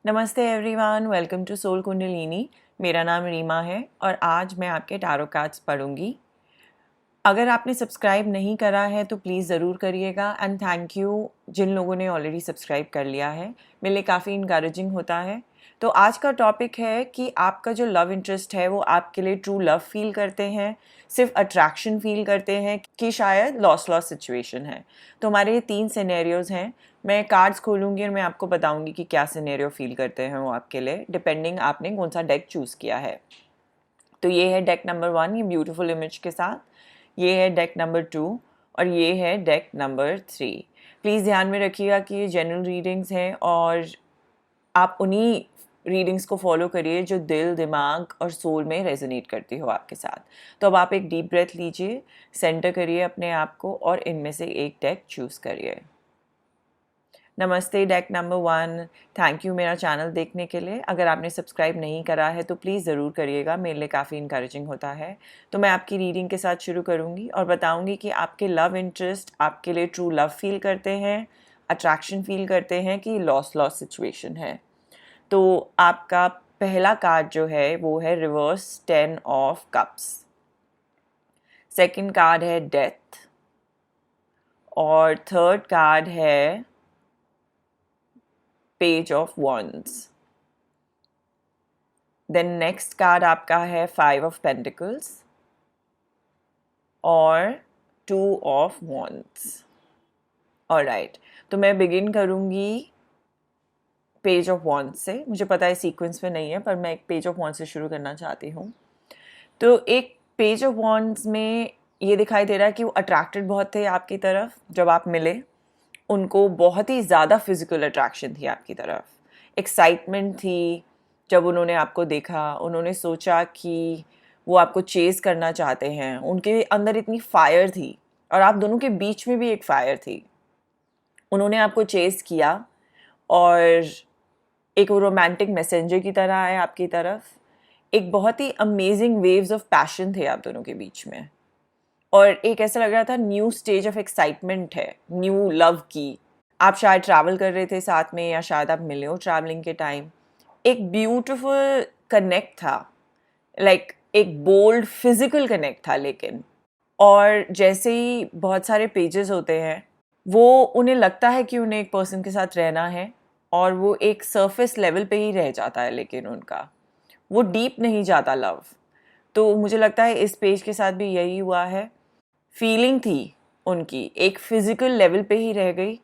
नमस्ते everyone, welcome to soul Kundalini. मेरा नाम रीमा है और आज मैं आपके टैरो कार्ड्स पढ़ूंगी। अगर आपने सब्सक्राइब नहीं करा है तो प्लीज़ ज़रूर करिएगा एंड थैंक यू जिन लोगों ने ऑलरेडी सब्सक्राइब कर लिया है, मेरे लिए काफ़ी इनकरेजिंग होता है। तो आज का टॉपिक है कि आपका जो लव इंटरेस्ट है वो आपके लिए ट्रू लव फील करते हैं, सिर्फ अट्रैक्शन फील करते हैं कि शायद लॉस लॉस सिचुएशन है। तो हमारे ये 3 सिनेरियोज़ हैं। मैं कार्ड्स खोलूँगी और मैं आपको बताऊँगी कि क्या सिनेरियो फील करते हैं वो आपके लिए, डिपेंडिंग आपने कौन सा डेक चूज़ किया है। तो ये है डेक नंबर 1 ये ब्यूटीफुल इमेज के साथ, ये है डेक नंबर 2 और ये है डेक नंबर 3। प्लीज़ ध्यान में रखिएगा कि ये जनरल रीडिंग्स हैं और आप उन्हीं रीडिंग्स को फॉलो करिए जो दिल, दिमाग और सोल में रेजोनेट करती हो आपके साथ। तो अब आप एक डीप ब्रेथ लीजिए, सेंटर करिए अपने आप को और इनमें से एक डेक चूज़ करिए। नमस्ते डेक नंबर 1, थैंक यू मेरा चैनल देखने के लिए। अगर आपने सब्सक्राइब नहीं करा है तो प्लीज़ ज़रूर करिएगा, मेरे लिए काफ़ी इनकरेजिंग होता है। तो मैं आपकी रीडिंग के साथ शुरू करूँगी और बताऊँगी कि आपके लव इंटरेस्ट आपके लिए ट्रू लव फील करते हैं, अट्रैक्शन फील करते हैं कि लॉस लॉस सिचुएशन है। तो आपका पहला कार्ड जो है वो है reverse 10 of cups, second card है डेथ और थर्ड कार्ड है page of wands। Then next card आपका है 5 ऑफ पेंटिकल्स और 2 ऑफ wands। ऑलराइट, तो मैं बिगिन करूँगी पेज ऑफ wands से। मुझे पता है सीक्वेंस में नहीं है पर मैं एक पेज ऑफ wands से शुरू करना चाहती हूँ। तो एक पेज ऑफ wands में ये दिखाई दे रहा है कि वो अट्रैक्टेड बहुत थे आपकी तरफ। जब आप मिले उनको बहुत ही ज़्यादा फिजिकल अट्रैक्शन थी आपकी तरफ, एक्साइटमेंट थी। जब उन्होंने आपको देखा उन्होंने सोचा कि वो आपको चेज़ करना चाहते हैं, उनके अंदर इतनी फायर थी और आप दोनों के बीच में भी एक फायर थी। उन्होंने आपको चेज़ किया और एक वो रोमांटिक मैसेंजर की तरह आए आपकी तरफ। एक बहुत ही अमेजिंग वेव्स ऑफ पैशन थे आप दोनों के बीच में और एक ऐसा लग रहा था न्यू स्टेज ऑफ एक्साइटमेंट है, न्यू लव की। आप शायद ट्रैवल कर रहे थे साथ में या शायद आप मिले हो ट्रैवलिंग के टाइम। एक ब्यूटीफुल कनेक्ट था, लाइक एक बोल्ड फिजिकल कनेक्ट था। लेकिन और जैसे ही बहुत सारे पेजेस होते हैं वो उन्हें लगता है कि उन्हें एक पर्सन के साथ रहना है और वो एक सरफेस लेवल पे ही रह जाता है, लेकिन उनका वो डीप नहीं जाता लव। तो मुझे लगता है इस पेज के साथ भी यही हुआ है। फीलिंग थी उनकी एक फिजिकल लेवल पे ही रह गई,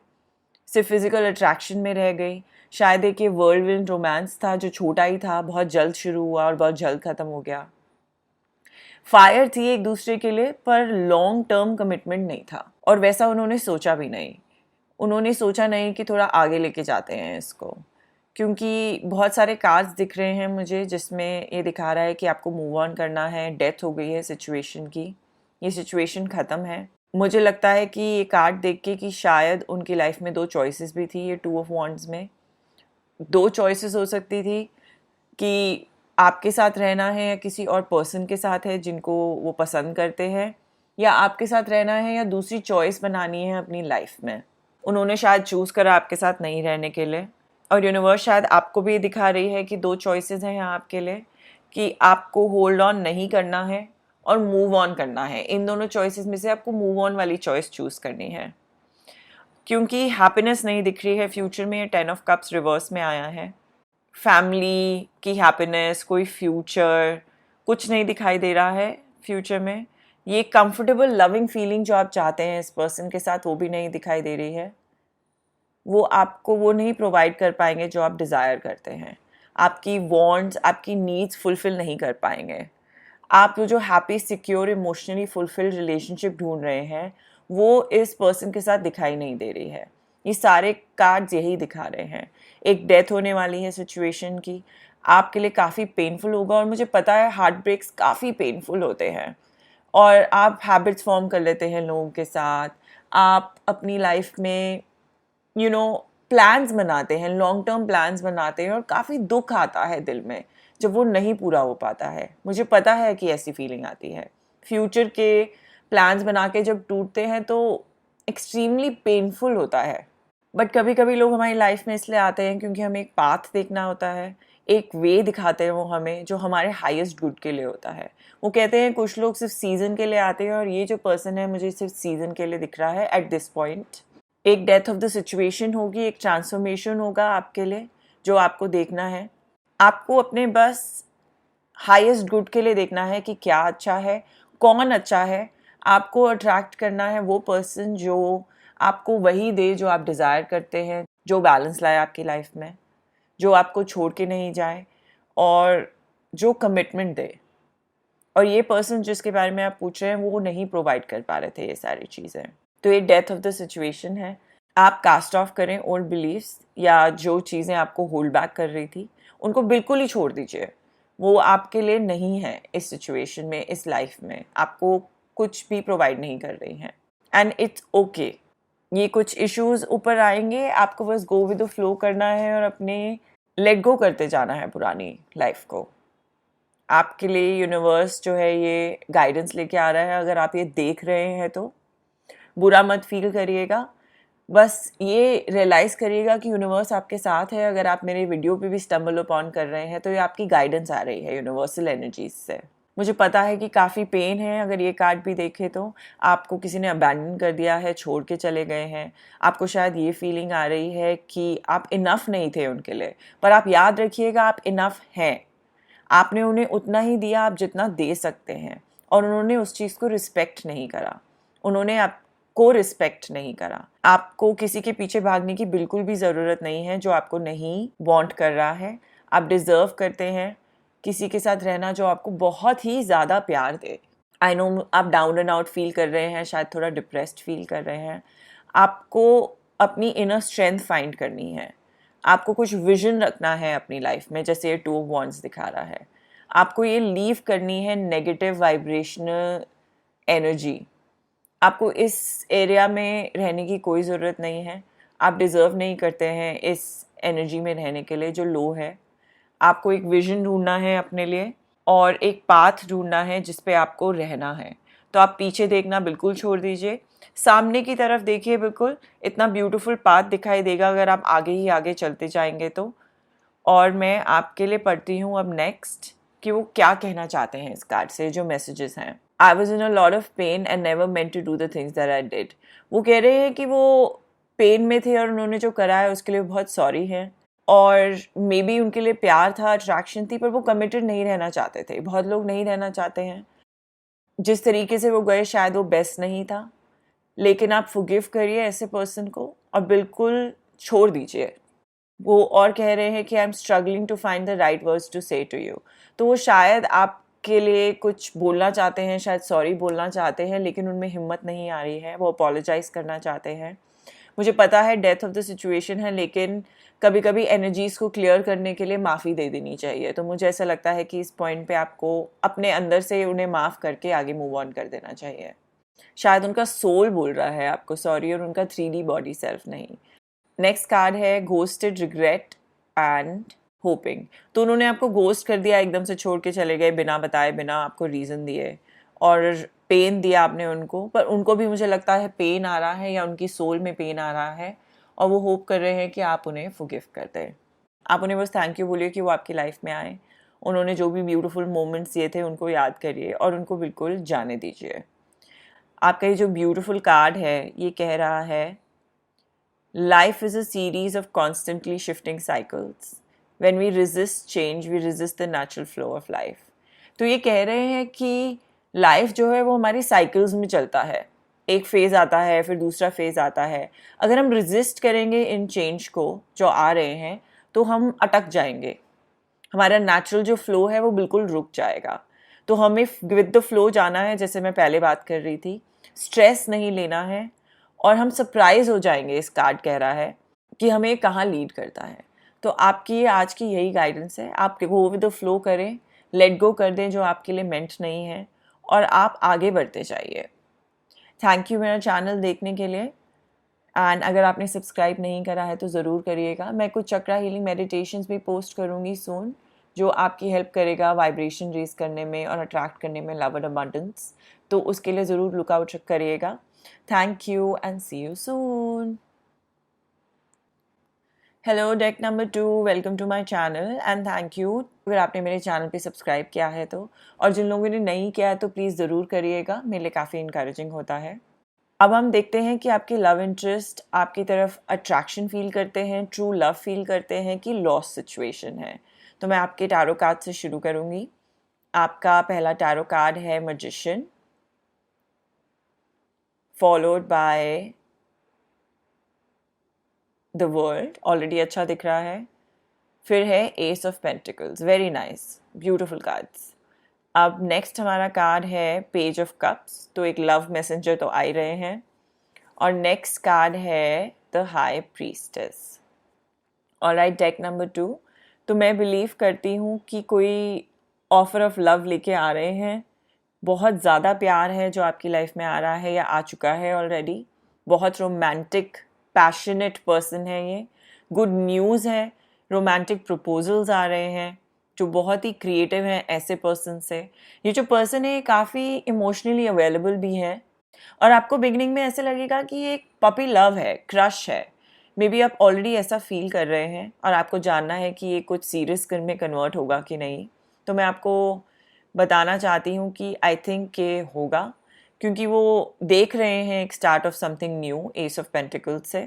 सिर्फ फिजिकल अट्रैक्शन में रह गई। शायद एक ये वर्ल्डविंड रोमांस था जो छोटा ही था, बहुत जल्द शुरू हुआ और बहुत जल्द ख़त्म हो गया। फायर थी एक दूसरे के लिए पर लॉन्ग टर्म कमिटमेंट नहीं था और वैसा उन्होंने सोचा भी नहीं। उन्होंने सोचा नहीं कि थोड़ा आगे लेके जाते हैं इसको, क्योंकि बहुत सारे कार्ड्स दिख रहे हैं मुझे जिसमें ये दिखा रहा है कि आपको मूव ऑन करना है, डेथ हो गई है सिचुएशन की, ये सिचुएशन ख़त्म है। मुझे लगता है कि ये कार्ड देख के कि शायद उनकी लाइफ में 2 चॉइसेस भी थी। ये 2 ऑफ wands में 2 चॉइसेस हो सकती थी कि आपके साथ रहना है या किसी और पर्सन के साथ है जिनको वो पसंद करते हैं, या आपके साथ रहना है या दूसरी चॉइस बनानी है अपनी लाइफ में। उन्होंने शायद चूज़ करा आपके साथ नहीं रहने के लिए और यूनिवर्स शायद आपको भी दिखा रही है कि 2 चॉइसेस हैं यहाँ आपके लिए कि आपको होल्ड ऑन नहीं करना है और मूव ऑन करना है। इन दोनों चॉइसेस में से आपको मूव ऑन वाली चॉइस चूज़ करनी है, क्योंकि हैप्पीनेस नहीं दिख रही है फ्यूचर में। 10 ऑफ कप्स रिवर्स में आया है। फैमिली की हैप्पीनेस, कोई फ्यूचर, कुछ नहीं दिखाई दे रहा है फ्यूचर में। ये कंफर्टेबल लविंग फीलिंग जो आप चाहते हैं इस पर्सन के साथ वो भी नहीं दिखाई दे रही है। वो आपको वो नहीं प्रोवाइड कर पाएंगे जो आप डिज़ायर करते हैं। आपकी वांट्स, आपकी नीड्स फुलफ़िल नहीं कर पाएंगे। आप जो happy, secure, emotionally fulfilled relationship ढूंढ रहे हैं वो इस पर्सन के साथ दिखाई नहीं दे रही है। ये सारे कार्ड्स यही दिखा रहे हैं। एक डेथ होने वाली है सिचुएशन की, आपके लिए काफ़ी पेनफुल होगा और मुझे पता है हार्ट ब्रेक्स काफ़ी पेनफुल होते हैं और आप हैबिट्स फॉर्म कर लेते हैं लोगों के साथ। आप अपनी लाइफ में प्लान्स बनाते हैं, लॉन्ग टर्म प्लान्स बनाते हैं और काफ़ी दुख आता है दिल में जब वो नहीं पूरा हो पाता है। मुझे पता है कि ऐसी फीलिंग आती है। फ्यूचर के प्लान्स बना के जब टूटते हैं तो एक्सट्रीमली पेनफुल होता है। बट कभी कभी लोग हमारी लाइफ में इसलिए आते हैं क्योंकि हमें एक पाथ देखना होता है, एक वे दिखाते हैं वो हमें, जो हमारे हाईएस्ट गुड के लिए होता है। वो कहते हैं कुछ लोग सिर्फ सीज़न के लिए आते हैं और ये जो पर्सन है मुझे सिर्फ सीज़न के लिए दिख रहा है एट दिस पॉइंट। एक डेथ ऑफ द सिचुएशन होगी, एक ट्रांसफॉर्मेशन होगा आपके लिए जो आपको देखना है। आपको अपने बस हाईएस्ट गुड के लिए देखना है कि क्या अच्छा है, कौन अच्छा है। आपको अट्रैक्ट करना है वो पर्सन जो आपको वही दे जो आप डिज़ायर करते हैं, जो बैलेंस लाए आपकी लाइफ में, जो आपको छोड़ के नहीं जाए और जो कमिटमेंट दे। और ये पर्सन जिसके बारे में आप पूछ रहे हैं वो नहीं प्रोवाइड कर पा रहे थे ये सारी चीज़ें। तो ये डेथ ऑफ द सिचुएशन है। आप कास्ट ऑफ करें ओल्ड बिलीव्स या जो चीज़ें आपको होल्ड बैक कर रही थी उनको बिल्कुल ही छोड़ दीजिए। वो आपके लिए नहीं है इस सिचुएशन में, इस लाइफ में आपको कुछ भी प्रोवाइड नहीं कर रही हैं एंड इट्स ओके। ये कुछ इश्यूज ऊपर आएंगे, आपको बस गो विद द फ्लो करना है और अपने लेट गो करते जाना है पुरानी लाइफ को। आपके लिए यूनिवर्स जो है ये गाइडेंस लेके आ रहा है। अगर आप ये देख रहे हैं तो बुरा मत फील करिएगा, बस ये रियलाइज़ करिएगा कि यूनिवर्स आपके साथ है। अगर आप मेरे वीडियो पे भी स्टम्बल अपॉन कर रहे हैं तो ये आपकी गाइडेंस आ रही है यूनिवर्सल एनर्जीज से। मुझे पता है कि काफ़ी पेन है, अगर ये कार्ड भी देखे तो आपको किसी ने अबैंडन कर दिया है, छोड़ के चले गए हैं। आपको शायद ये फीलिंग आ रही है कि आप इनफ नहीं थे उनके लिए, पर आप याद रखिएगा आप इनफ हैं। आपने उन्हें उतना ही दिया आप जितना दे सकते हैं और उन्होंने उस चीज़ को रिस्पेक्ट नहीं करा, उन्होंने आपको रिस्पेक्ट नहीं करा। आपको किसी के पीछे भागने की बिल्कुल भी ज़रूरत नहीं है जो आपको नहीं वांट कर रहा है। आप डिज़र्व करते हैं किसी के साथ रहना जो आपको बहुत ही ज़्यादा प्यार दे। आई नो आप डाउन एंड आउट फील कर रहे हैं, शायद थोड़ा डिप्रेस्ड फील कर रहे हैं। आपको अपनी इनर स्ट्रेंथ फाइंड करनी है, आपको कुछ विजन रखना है अपनी लाइफ में, जैसे ये 2 ऑफ वॉन्ड्स दिखा रहा है। आपको ये लीव करनी है नेगेटिव वाइब्रेशनल एनर्जी। आपको इस एरिया में रहने की कोई ज़रूरत नहीं है। आप डिज़र्व नहीं करते हैं इस एनर्जी में रहने के लिए जो लो है। आपको एक विजन ढूंढना है अपने लिए और एक पाथ ढूंढना है जिस पे आपको रहना है। तो आप पीछे देखना बिल्कुल छोड़ दीजिए, सामने की तरफ देखिए। बिल्कुल इतना ब्यूटीफुल पाथ दिखाई देगा अगर आप आगे ही आगे चलते जाएंगे तो। और मैं आपके लिए पढ़ती हूँ अब नेक्स्ट कि वो क्या कहना चाहते हैं इस कार्ड से, जो मैसेजेस हैं। I was in a lot of pain and never meant to do the things that I did. वो कह रहे हैं कि वो पेन में थे और उन्होंने जो करा है उसके लिए बहुत सॉरी है। और मे बी उनके लिए प्यार था, अट्रैक्शन थी, पर वो कमिटेड नहीं रहना चाहते थे। बहुत लोग नहीं रहना चाहते हैं। जिस तरीके से वो गए शायद वो बेस्ट नहीं था, लेकिन आप फॉरगिव करिए ऐसे पर्सन को और बिल्कुल छोड़ दीजिए। वो और कह रहे हैं कि I am struggling to find the right words to say to you. तो वो शायद आपके लिए कुछ बोलना चाहते हैं, शायद सॉरी बोलना चाहते हैं, लेकिन उनमें हिम्मत नहीं आ रही है। वो अपोलोजाइज़ करना चाहते हैं। मुझे पता है डेथ ऑफ द सिचुएशन है, लेकिन कभी कभी एनर्जीज़ को क्लियर करने के लिए माफ़ी दे देनी चाहिए। तो मुझे ऐसा लगता है कि इस पॉइंट पे आपको अपने अंदर से उन्हें माफ़ करके आगे मूव ऑन कर देना चाहिए। शायद उनका सोल बोल रहा है आपको सॉरी और उनका 3D बॉडी सेल्फ नहीं। नेक्स्ट कार्ड है घोस्टेड, रिग्रेट एंड होपिंग। तो उन्होंने आपको घोस्ट कर दिया, एकदम से छोड़ के चले गए बिना बताए, बिना आपको रीज़न दिए, और पेन दिया आपने उनको। पर उनको भी मुझे लगता है पेन आ रहा है या उनकी सोल में पेन आ रहा है और वो होप कर रहे हैं कि आप उन्हें फॉरगिव कर दें। आप उन्हें बस थैंक यू बोलिए कि वो आपकी लाइफ में आए। उन्होंने जो भी ब्यूटीफुल मोमेंट्स दिए थे उनको याद करिए और उनको बिल्कुल जाने दीजिए। आपका ये जो ब्यूटीफुल कार्ड है ये कह रहा है Life is a series of constantly shifting cycles. When we resist change, we resist the natural flow of life. तो ये कह रहे हैं कि लाइफ जो है वो हमारी साइकिल्स में चलता है। एक फेज़ आता है, फिर दूसरा फेज़ आता है। अगर हम रेजिस्ट करेंगे इन चेंज को जो आ रहे हैं तो हम अटक जाएंगे। हमारा नेचुरल जो फ्लो है वो बिल्कुल रुक जाएगा। तो हमें विद द फ्लो जाना है, जैसे मैं पहले बात कर रही थी। स्ट्रेस नहीं लेना है और हम सरप्राइज हो जाएंगे, इस कार्ड कह रहा है कि हमें कहाँ लीड करता है। तो आपकी आज की यही गाइडेंस है, आप गो विद द फ्लो करें, लेट गो कर दें जो आपके लिए मेंट नहीं है और आप आगे बढ़ते जाइए। थैंक यू मेरा चैनल देखने के लिए। एंड अगर आपने सब्सक्राइब नहीं करा है तो ज़रूर करिएगा। मैं कुछ चक्रा हीलिंग मेडिटेशंस भी पोस्ट करूँगी सून, जो आपकी हेल्प करेगा वाइब्रेशन रेज करने में और अट्रैक्ट करने में लव एंड अबंडेंस। तो उसके लिए ज़रूर लुकआउट करिएगा। Thank you and see you soon. Hello deck number 2, welcome to my channel and thank you अगर आपने मेरे चैनल पे सब्सक्राइब किया है तो, और जिन लोगों ने नहीं किया है तो प्लीज़ ज़रूर करिएगा, मेरे लिए काफ़ी इंकरेजिंग होता है। अब हम देखते हैं कि आपके लव इंटरेस्ट आपकी तरफ अट्रैक्शन फील करते हैं, ट्रू लव फील करते हैं कि लॉस सिचुएशन है। तो मैं आपके टैरो कार्ड से शुरू करूँगी। आपका पहला टैरो कार्ड है magician, followed by the world, already अच्छा दिख रहा है। फिर है S of pentacles, very nice, beautiful cards. अब नेक्स्ट हमारा कार्ड है पेज ऑफ कप्स, तो एक लव मैसेंजर तो आ ही रहे हैं। और नेक्स्ट कार्ड है the high priestess. Alright, deck number 2। तो मैं बिलीव करती हूँ कि कोई ऑफर ऑफ लव लेके आ रहे हैं। बहुत ज़्यादा प्यार है जो आपकी लाइफ में आ रहा है या आ चुका है ऑलरेडी। बहुत रोमांटिक पैशनेट पर्सन है ये। गुड न्यूज़ है, रोमांटिक प्रपोजल्स आ रहे हैं जो बहुत ही क्रिएटिव हैं ऐसे पर्सन से। ये जो पर्सन है ये काफ़ी इमोशनली अवेलेबल भी है और आपको बिगनिंग में ऐसे लगेगा कि ये एक पपी लव है, क्रश है। मे बी आप ऑलरेडी ऐसा फील कर रहे हैं और आपको जानना है कि ये कुछ सीरियस में कन्वर्ट होगा कि नहीं। तो मैं आपको बताना चाहती हूँ कि आई थिंक ये होगा, क्योंकि वो देख रहे हैं एक start of something new S of pentacles से।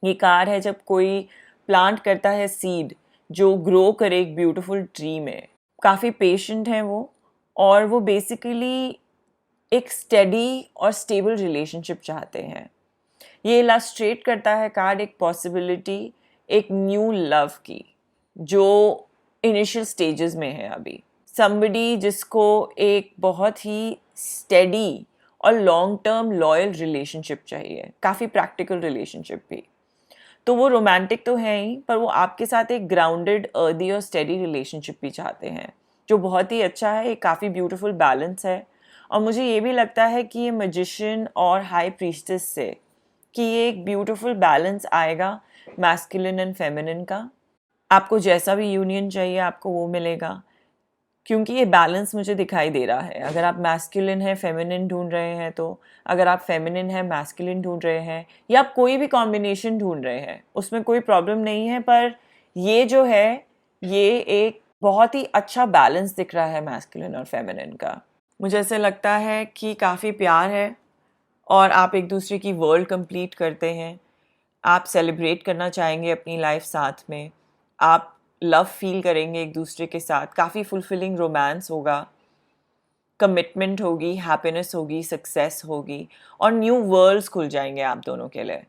ये कार्ड है जब कोई प्लांट करता है सीड जो ग्रो करे एक ब्यूटीफुल ट्री में। काफ़ी पेशेंट हैं वो, और वो बेसिकली एक स्टेडी और स्टेबल रिलेशनशिप चाहते हैं। ये इलस्ट्रेट करता है कार्ड एक पॉसिबिलिटी, एक न्यू लव की जो इनिशियल स्टेजेस में है अभी। समबडी जिसको एक बहुत ही स्टेडी और लॉन्ग टर्म लॉयल रिलेशनशिप चाहिए, काफ़ी प्रैक्टिकल रिलेशनशिप भी। तो वो रोमांटिक तो है ही, पर वो आपके साथ एक ग्राउंडेड अर्दी और स्टेडी रिलेशनशिप भी चाहते हैं जो बहुत ही अच्छा है, एक काफ़ी ब्यूटीफुल बैलेंस है। और मुझे ये भी लगता है कि ये मैजिशियन और हाई प्रीस्टेस से कि ये एक ब्यूटीफुल बैलेंस आएगा मैस्कुलिन एंड फेमिनिन का। आपको जैसा भी यूनियन चाहिए आपको वो मिलेगा, क्योंकि ये बैलेंस मुझे दिखाई दे रहा है। अगर आप मैस्कुलिन है फेमिनिन ढूंढ रहे हैं तो, अगर आप फेमिनिन है मैस्कुलिन ढूंढ रहे हैं, या आप कोई भी कॉम्बिनेशन ढूंढ रहे हैं, उसमें कोई प्रॉब्लम नहीं है। पर ये जो है ये एक बहुत ही अच्छा बैलेंस दिख रहा है मैस्कुलिन और फेमिनिन का। मुझे ऐसे लगता है कि काफ़ी प्यार है और आप एक दूसरे की वर्ल्ड कंप्लीट करते हैं। आप सेलिब्रेट करना चाहेंगे अपनी लाइफ साथ में, आप लव फील करेंगे एक दूसरे के साथ, काफ़ी फुलफिलिंग रोमांस होगा, कमिटमेंट होगी, हैप्पीनेस होगी, सक्सेस होगी, और न्यू वर्ल्ड्स खुल जाएंगे आप दोनों के लिए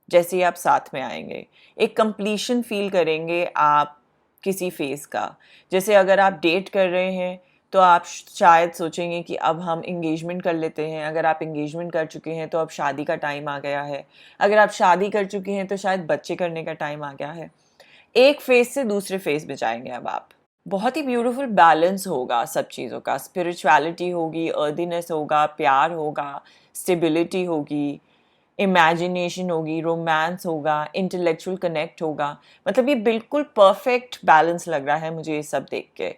जैसे ही आप साथ में आएंगे। एक कंप्लीशन फील करेंगे आप किसी फेज़ का। जैसे अगर आप डेट कर रहे हैं तो आप शायद सोचेंगे कि अब हम इंगेजमेंट कर लेते हैं। अगर आप इंगेजमेंट कर चुके हैं तो अब शादी का टाइम आ गया है। अगर आप शादी कर चुके हैं तो शायद बच्चे करने का टाइम आ गया है। एक फेज़ से दूसरे फेज़ में जाएंगे अब आप। बहुत ही ब्यूटीफुल बैलेंस होगा सब चीज़ों का। स्पिरिचुअलिटी होगी, अर्दीनेस होगा, प्यार होगा, स्टेबिलिटी होगी, इमेजिनेशन होगी, रोमांस होगा, इंटेलेक्चुअल कनेक्ट होगा। मतलब ये बिल्कुल परफेक्ट बैलेंस लग रहा है मुझे ये सब देख के।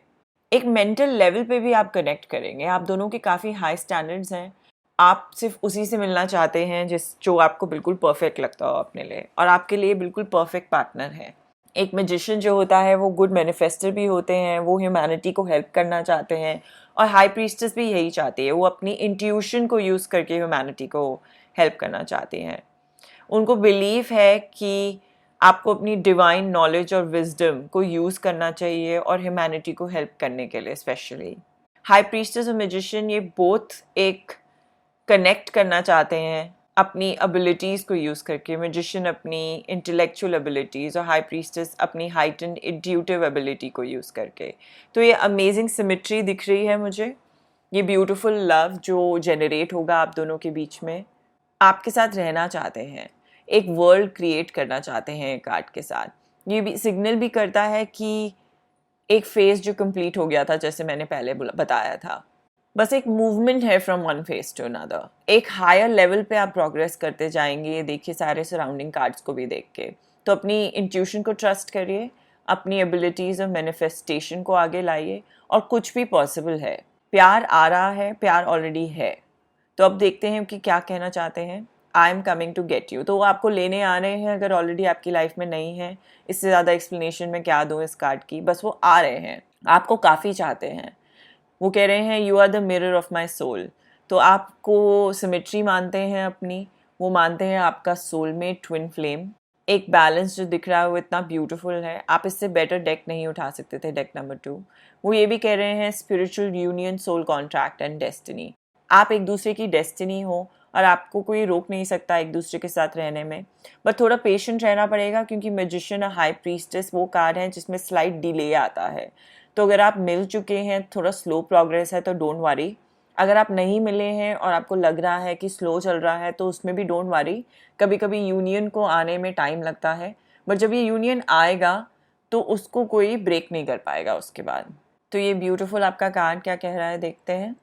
एक मेंटल लेवल पे भी आप कनेक्ट करेंगे। आप दोनों के काफ़ी हाई स्टैंडर्ड्स हैं। आप सिर्फ उसी से मिलना चाहते हैं जो आपको बिल्कुल परफेक्ट लगता हो अपने लिए, और आपके लिए बिल्कुल परफेक्ट पार्टनर है। एक मैजिशियन जो होता है वो गुड मैनिफेस्टर भी होते हैं, वो ह्यूमैनिटी को हेल्प करना चाहते हैं, और हाई प्रीस्टेस भी यही चाहती है। वो अपनी इंट्यूशन को यूज़ करके ह्यूमैनिटी को हेल्प करना चाहती हैं। उनको बिलीव है कि आपको अपनी डिवाइन नॉलेज और विजडम को यूज़ करना चाहिए और ह्यूमैनिटी को हेल्प करने के लिए स्पेशली। हाई प्रीस्टेस और मैजिशियन ये बोथ एक कनेक्ट करना चाहते हैं अपनी एबिलिटीज़ को यूज़ करके। मैजिशियन अपनी इंटेलेक्चुअल एबिलिटीज़ और हाई प्रीस्टेस अपनी हाइटेंड इंट्यूटिव एबिलिटी को यूज़ करके। तो ये अमेजिंग सिमेट्री दिख रही है मुझे। ये ब्यूटीफुल लव जो जनरेट होगा आप दोनों के बीच में। आपके साथ रहना चाहते हैं, एक वर्ल्ड क्रिएट करना चाहते हैं कार्ड के साथ। ये भी सिग्नल भी करता है कि एक फेज़ जो कंप्लीट हो गया था, जैसे मैंने पहले बताया था, बस एक मूवमेंट है from one phase two another. एक हायर लेवल पे आप प्रोग्रेस करते जाएंगे। ये देखिए सारे सराउंडिंग कार्ड्स को भी देख के। तो अपनी इंट्यूशन को ट्रस्ट करिए, अपनी एबिलिटीज़ और मैनिफेस्टेशन को आगे लाइए, और कुछ भी पॉसिबल है। प्यार आ रहा है, प्यार ऑलरेडी है। तो अब देखते हैं कि क्या कहना चाहते हैं I am coming to get you. तो वो आपको लेने आ रहे हैं अगर ऑलरेडी आपकी लाइफ में नहीं है। इससे ज़्यादा एक्सप्लेनेशन मैं क्या दूँ इस कार्ड की, बस वो आ रहे हैं, आपको काफ़ी चाहते हैं। वो कह रहे हैं you are the mirror of my soul. तो आपको सिमेट्री मानते हैं अपनी, वो मानते हैं आपका सोलमेट ट्विन फ्लेम। एक बैलेंस जो दिख रहा है वो इतना ब्यूटीफुल है, आप इससे बेटर डेक नहीं उठा सकते थे, डेक नंबर 2। वो ये भी कह रहे हैं spiritual union, soul contract and destiny. आप एक दूसरे की डेस्टिनी हो और आपको कोई रोक नहीं सकता एक दूसरे के साथ रहने में, बट थोड़ा पेशेंट रहना पड़ेगा क्योंकि मैजिशियन और हाई प्रीस्टेस वो कार्ड हैं जिसमें स्लाइट डिले आता है। तो अगर आप मिल चुके हैं, थोड़ा स्लो प्रोग्रेस है तो डोंट वरी। अगर आप नहीं मिले हैं और आपको लग रहा है कि स्लो चल रहा है तो उसमें भी डोंट वरी। कभी कभी यूनियन को आने में टाइम लगता है, बट जब ये यूनियन आएगा तो उसको कोई ब्रेक नहीं कर पाएगा उसके बाद। तो ये ब्यूटीफुल आपका कार्ड क्या कह रहा है देखते हैं।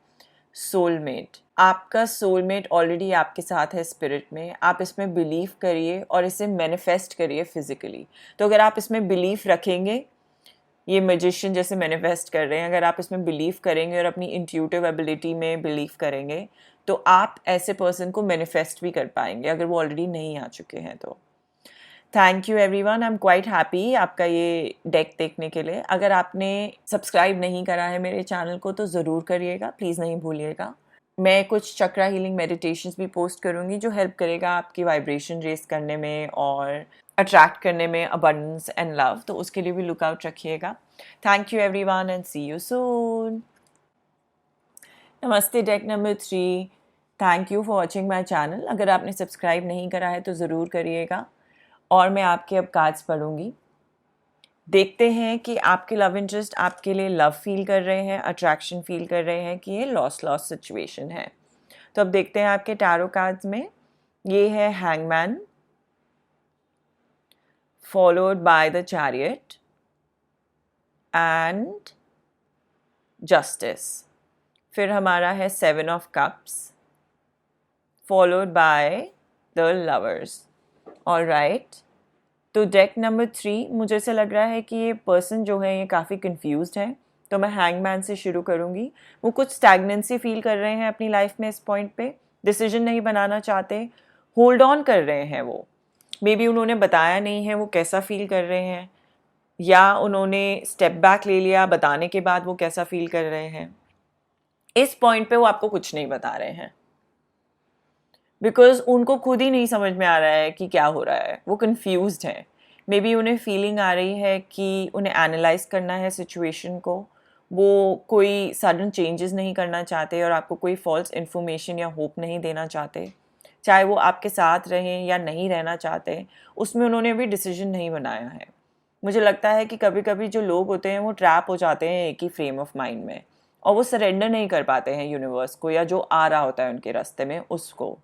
सोलमेट, आपका सोलमेट ऑलरेडी आपके साथ है स्पिरिट में। आप इसमें बिलीव करिए और इसे मैनिफेस्ट करिए फिजिकली। तो अगर आप इसमें बिलीव रखेंगे, ये मैजिशियन जैसे मैनिफेस्ट कर रहे हैं, अगर आप इसमें बिलीव करेंगे और अपनी इंट्यूटिव एबिलिटी में बिलीव करेंगे तो आप ऐसे पर्सन को मैनिफेस्ट भी कर पाएंगे अगर वो ऑलरेडी नहीं आ चुके हैं तो। Thank you everyone, I am quite happy आपका ये डेक देखने के लिए। अगर आपने सब्सक्राइब नहीं करा है मेरे चैनल को तो ज़रूर करिएगा, प्लीज़ नहीं भूलिएगा। मैं कुछ चक्रा हीलिंग मेडिटेशंस भी पोस्ट करूँगी जो हेल्प करेगा आपकी वाइब्रेशन रेस करने में और अट्रैक्ट करने में अबंडेंस एंड लव, तो उसके लिए भी लुक आउट रखिएगा। Thank you everyone and see you soon. नमस्ते deck number 3, thank you for watching my channel. अगर आपने सब्सक्राइब नहीं करा है तो ज़रूर करिएगा। और मैं आपके अब कार्ड्स पढ़ूँगी। देखते हैं कि आपके लव इंटरेस्ट आपके लिए लव फील कर रहे हैं, अट्रैक्शन फील कर रहे हैं कि ये लॉस लॉस सिचुएशन है। तो अब देखते हैं आपके टैरो कार्ड्स में। ये है hangman followed by the chariot and justice। फिर हमारा है 7 of cups followed by the lovers। Alright, तो डेक नंबर 3 मुझे ऐसा लग रहा है कि ये पर्सन जो है ये काफ़ी कंफ्यूज्ड है। तो मैं हैंगमैन से शुरू करूँगी। वो कुछ स्टैग्नेंसी फील कर रहे हैं अपनी लाइफ में इस पॉइंट पे, डिसीजन नहीं बनाना चाहते, होल्ड ऑन कर रहे हैं। वो मे बी उन्होंने बताया नहीं है वो कैसा फील कर रहे हैं, या उन्होंने स्टेप बैक ले लिया बताने के बाद वो कैसा फील कर रहे हैं। इस पॉइंट पे वो आपको कुछ नहीं बता रहे हैं बिकॉज उनको खुद ही नहीं समझ में आ रहा है कि क्या हो रहा है। वो कंफ्यूज्ड हैं। मे बी उन्हें फीलिंग आ रही है कि उन्हें एनालाइज करना है सिचुएशन को। वो कोई सडन चेंजेस नहीं करना चाहते और आपको कोई फॉल्स इन्फॉर्मेशन या होप नहीं देना चाहते। चाहे वो आपके साथ रहें या नहीं रहना चाहते, उसमें उन्होंने अभी डिसीजन नहीं बनाया है। मुझे लगता है कि कभी कभी जो लोग होते हैं वो ट्रैप हो जाते हैं एक ही फ्रेम ऑफ माइंड में और वो सरेंडर नहीं कर पाते हैं यूनिवर्स को या जो आ रहा होता है उनके रास्ते में उसको।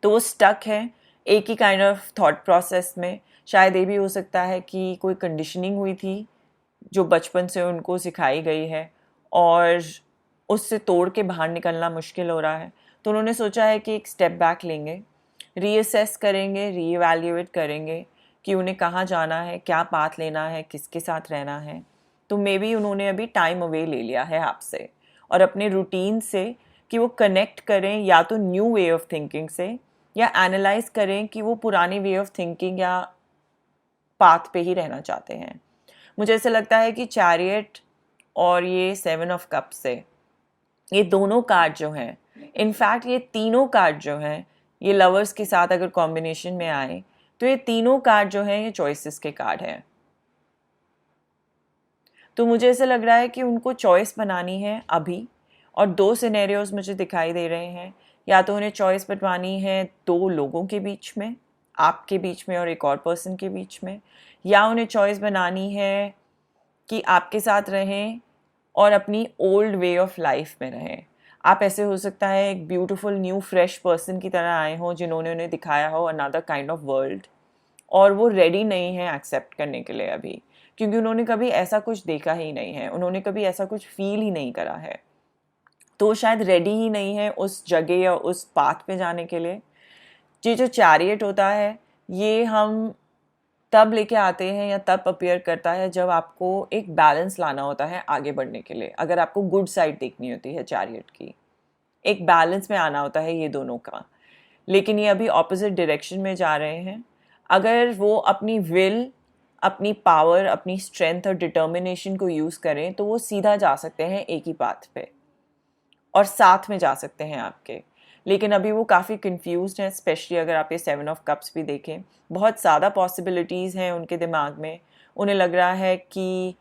तो वो स्टक है एक ही काइंड ऑफ थॉट प्रोसेस में। शायद ये भी हो सकता है कि कोई कंडीशनिंग हुई थी जो बचपन से उनको सिखाई गई है और उससे तोड़ के बाहर निकलना मुश्किल हो रहा है। तो उन्होंने सोचा है कि एक स्टेप बैक लेंगे, रीअसेस करेंगे, रीइवैल्यूएट करेंगे कि उन्हें कहाँ जाना है, क्या पाथ लेना है, किसके साथ रहना है। तो मे बी उन्होंने अभी टाइम अवे ले लिया है आपसे और अपने रूटीन से कि वो कनेक्ट करें या तो न्यू वे ऑफ थिंकिंग से, या एनालाइज करें कि वो पुरानी वे ऑफ थिंकिंग या पाथ पे ही रहना चाहते हैं। मुझे ऐसा लगता है कि चैरियट और ये 7 ऑफ कप से ये दोनों कार्ड जो हैं, इनफैक्ट ये तीनों कार्ड जो हैं, ये लवर्स के साथ अगर कॉम्बिनेशन में आए तो ये तीनों कार्ड जो हैं ये चॉइसेस के कार्ड हैं। तो मुझे ऐसा लग रहा है कि उनको चॉइस बनानी है अभी, और 2 सिनेरियोज मुझे दिखाई दे रहे हैं। या तो उन्हें चॉइस बनवानी है 2 लोगों के बीच में, आपके बीच में और एक और पर्सन के बीच में, या उन्हें चॉइस बनानी है कि आपके साथ रहें और अपनी ओल्ड वे ऑफ लाइफ में रहें। आप ऐसे हो सकता है एक ब्यूटीफुल न्यू फ्रेश पर्सन की तरह आए हों जिन्होंने उन्हें दिखाया हो अनदर काइंड ऑफ वर्ल्ड, और वो रेडी नहीं है एक्सेप्ट करने के लिए अभी, क्योंकि उन्होंने कभी ऐसा कुछ देखा ही नहीं है, उन्होंने कभी ऐसा कुछ फील ही नहीं करा है। तो शायद रेडी ही नहीं है उस जगह या उस पाथ पे जाने के लिए। ये जो चैरियट होता है ये हम तब लेके आते हैं या तब अपीयर करता है जब आपको एक बैलेंस लाना होता है आगे बढ़ने के लिए। अगर आपको गुड साइड देखनी होती है चैरियट की, एक बैलेंस में आना होता है ये दोनों का। लेकिन ये अभी ऑपोजिट डायरेक्शन में जा रहे हैं। अगर वो अपनी विल, अपनी पावर, अपनी स्ट्रेंथ और डिटर्मिनेशन को यूज़ करें तो वो सीधा जा सकते हैं एक ही पाथ पे और साथ में जा सकते हैं आपके। लेकिन अभी वो काफ़ी कंफ्यूज्ड हैं, स्पेशली अगर आप ये 7 ऑफ कप्स भी देखें। बहुत ज़्यादा पॉसिबिलिटीज़ हैं उनके दिमाग में। उन्हें लग रहा है कि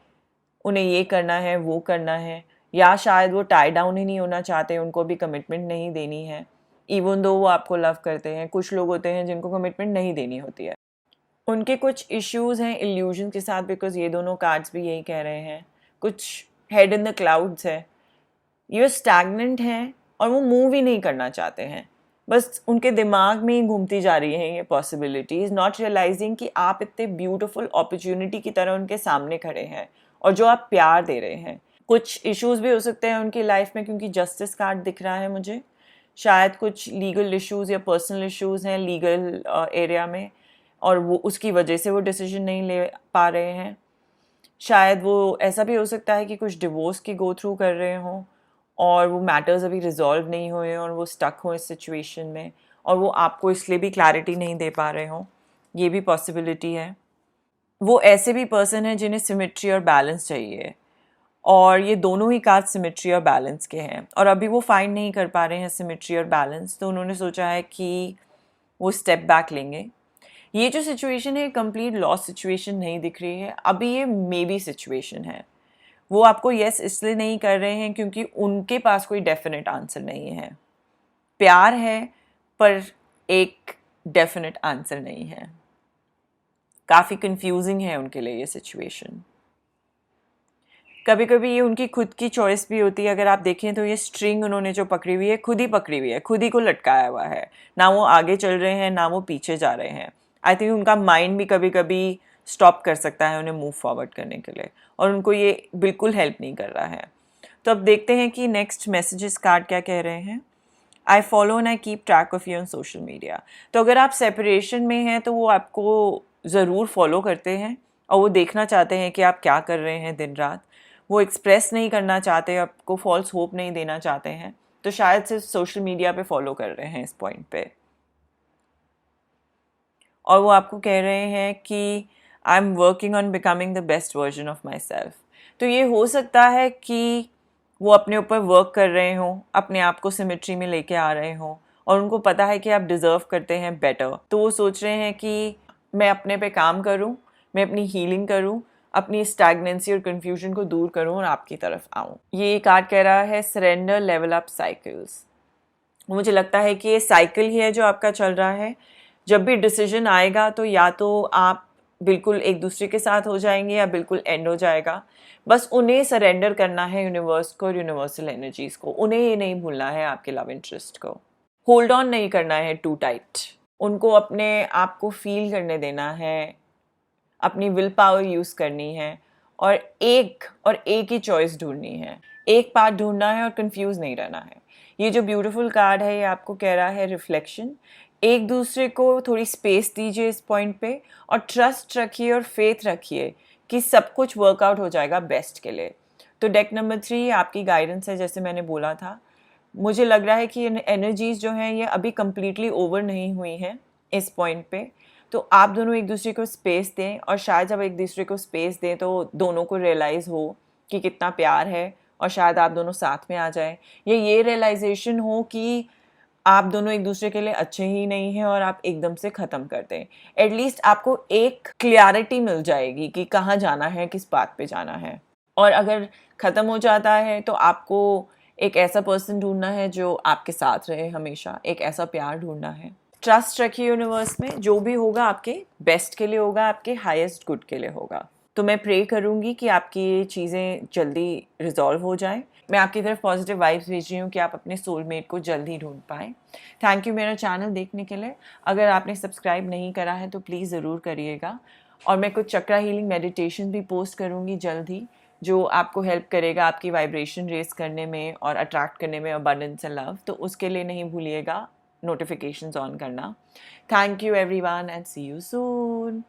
उन्हें ये करना है, वो करना है, या शायद वो टाई डाउन ही नहीं होना चाहते, उनको भी कमिटमेंट नहीं देनी है इवन दो वो आपको लव करते हैं। कुछ लोग होते हैं जिनको कमिटमेंट नहीं देनी होती है। उनके कुछ इश्यूज हैं इल्यूजन के साथ, बिकॉज ये दोनों कार्ड्स भी यही कह रहे हैं। कुछ हेड इन द क्लाउड्स है, ये स्टैग्नेंट हैं और वो मूव ही नहीं करना चाहते हैं। बस उनके दिमाग में ही घूमती जा रही हैं ये पॉसिबिलिटीज़, नॉट रियलाइजिंग कि आप इतने ब्यूटीफुल अपॉर्चुनिटी की तरह उनके सामने खड़े हैं और जो आप प्यार दे रहे हैं। कुछ इश्यूज भी हो सकते हैं उनकी लाइफ में, क्योंकि जस्टिस कार्ड दिख रहा है मुझे। शायद कुछ लीगल इश्यूज या पर्सनल इश्यूज हैं लीगल एरिया में, और वो उसकी वजह से वो डिसीजन नहीं ले पा रहे हैं। शायद वो ऐसा भी हो सकता है कि कुछ डिवोर्स की गो थ्रू कर रहे हों और वो मैटर्स अभी रिजॉल्व नहीं हुए और वो स्टक हो इस सिचुएशन में, और वो आपको इसलिए भी क्लैरिटी नहीं दे पा रहे हों। ये भी पॉसिबिलिटी है। वो ऐसे भी पर्सन है जिन्हें सिमेट्री और बैलेंस चाहिए, और ये दोनों ही कार्ड सिमेट्री और बैलेंस के हैं, और अभी वो फाइंड नहीं कर पा रहे हैं सिमेट्री और बैलेंस। तो उन्होंने सोचा है कि वो स्टेप बैक लेंगे। ये जो सिचुएशन है कंप्लीट लॉस सिचुएशन नहीं दिख रही है अभी, ये मे बी सिचुएशन है। वो आपको यस इसलिए नहीं कर रहे हैं क्योंकि उनके पास कोई डेफिनेट आंसर नहीं है। प्यार है पर एक डेफिनेट आंसर नहीं है। काफ़ी कंफ्यूजिंग है उनके लिए ये सिचुएशन। कभी कभी ये उनकी खुद की चॉइस भी होती है। अगर आप देखें तो ये स्ट्रिंग उन्होंने जो पकड़ी हुई है खुद ही पकड़ी हुई है, खुद ही को लटकाया हुआ है। ना वो आगे चल रहे हैं ना वो पीछे जा रहे हैं। आई थिंक उनका माइंड भी कभी कभी स्टॉप कर सकता है उन्हें मूव फॉरवर्ड करने के लिए, और उनको ये बिल्कुल हेल्प नहीं कर रहा है। तो अब देखते हैं कि नेक्स्ट मैसेजेस कार्ड क्या कह रहे हैं। I follow and I keep track of you on social media. तो अगर आप सेपरेशन में हैं तो वो आपको ज़रूर फॉलो करते हैं और वो देखना चाहते हैं कि आप क्या कर रहे हैं दिन रात। वो एक्सप्रेस नहीं करना चाहते, आपको फॉल्स होप नहीं देना चाहते हैं, तो शायद सिर्फ सोशल मीडिया पे फॉलो कर रहे हैं इस पॉइंट पे। और वो आपको कह रहे हैं कि I am working on becoming the best version of my self. तो ये हो सकता है कि वो अपने ऊपर वर्क कर रहे हों, अपने आप को सिमेट्री में लेके आ रहे हों, और उनको पता है कि आप डिज़र्व करते हैं बेटर। तो वो सोच रहे हैं कि मैं अपने पे काम करूं, मैं अपनी हीलिंग करूं, अपनी स्टैग्नेंसी और कन्फ्यूजन को दूर करूं और आपकी तरफ आऊं। ये कार्ड कह रहा है सरेंडर, लेवल अप, साइकिल्स। मुझे लगता है कि ये साइकिल ही है जो आपका चल रहा है। जब भी डिसीजन आएगा तो या तो आप बिल्कुल एक दूसरे के साथ हो जाएंगे या बिल्कुल एंड हो जाएगा। बस उन्हें सरेंडर करना है यूनिवर्स को और यूनिवर्सल एनर्जीज को। उन्हें ये नहीं भूलना है आपके लव इंटरेस्ट को। होल्ड ऑन नहीं करना है टू टाइट। उनको अपने आप को फील करने देना है, अपनी विल पावर यूज़ करनी है, और एक ही चॉइस ढूंढनी है, एक पाथ ढूंढना है और कंफ्यूज नहीं रहना है। ये जो ब्यूटीफुल कार्ड है ये आपको कह रहा है रिफ्लेक्शन। एक दूसरे को थोड़ी स्पेस दीजिए इस पॉइंट पे, और ट्रस्ट रखिए और फेथ रखिए कि सब कुछ वर्कआउट हो जाएगा बेस्ट के लिए। तो डेक नंबर 3 आपकी गाइडेंस है, जैसे मैंने बोला था। मुझे लग रहा है कि एनर्जीज जो हैं ये अभी कम्प्लीटली ओवर नहीं हुई हैं इस पॉइंट पे। तो आप दोनों एक दूसरे को स्पेस दें, और शायद जब एक दूसरे को स्पेस दें तो दोनों को रियलाइज़ हो कि कितना प्यार है, और शायद आप दोनों साथ में आ जाएं, या ये रियलाइजेशन हो कि आप दोनों एक दूसरे के लिए अच्छे ही नहीं हैं और आप एकदम से ख़त्म कर दें। एटलीस्ट आपको एक क्लियरिटी मिल जाएगी कि कहाँ जाना है, किस बात पे जाना है। और अगर ख़त्म हो जाता है तो आपको एक ऐसा पर्सन ढूंढना है जो आपके साथ रहे हमेशा, एक ऐसा प्यार ढूंढना है। ट्रस्ट रखिए यूनिवर्स में, जो भी होगा आपके बेस्ट के लिए होगा, आपके हाईएस्ट गुड के लिए होगा। तो मैं प्रे करूँगी कि आपकी ये चीज़ें जल्दी रिजॉल्व हो जाएं। मैं आपकी तरफ पॉजिटिव वाइब्स भेज रही हूँ कि आप अपने सोलमेट को जल्दी ढूंढ पाएँ। थैंक यू मेरा चैनल देखने के लिए। अगर आपने सब्सक्राइब नहीं करा है तो प्लीज़ ज़रूर करिएगा। और मैं कुछ चक्रा हीलिंग मेडिटेशन भी पोस्ट करूँगी जल्द ही, जो आपको हेल्प करेगा आपकी वाइब्रेशन रेस करने में और अट्रैक्ट करने में अबंडेंस एंड लव। तो उसके लिए नहीं भूलिएगा नोटिफिकेशंस ऑन करना। Thank you everyone and see you soon.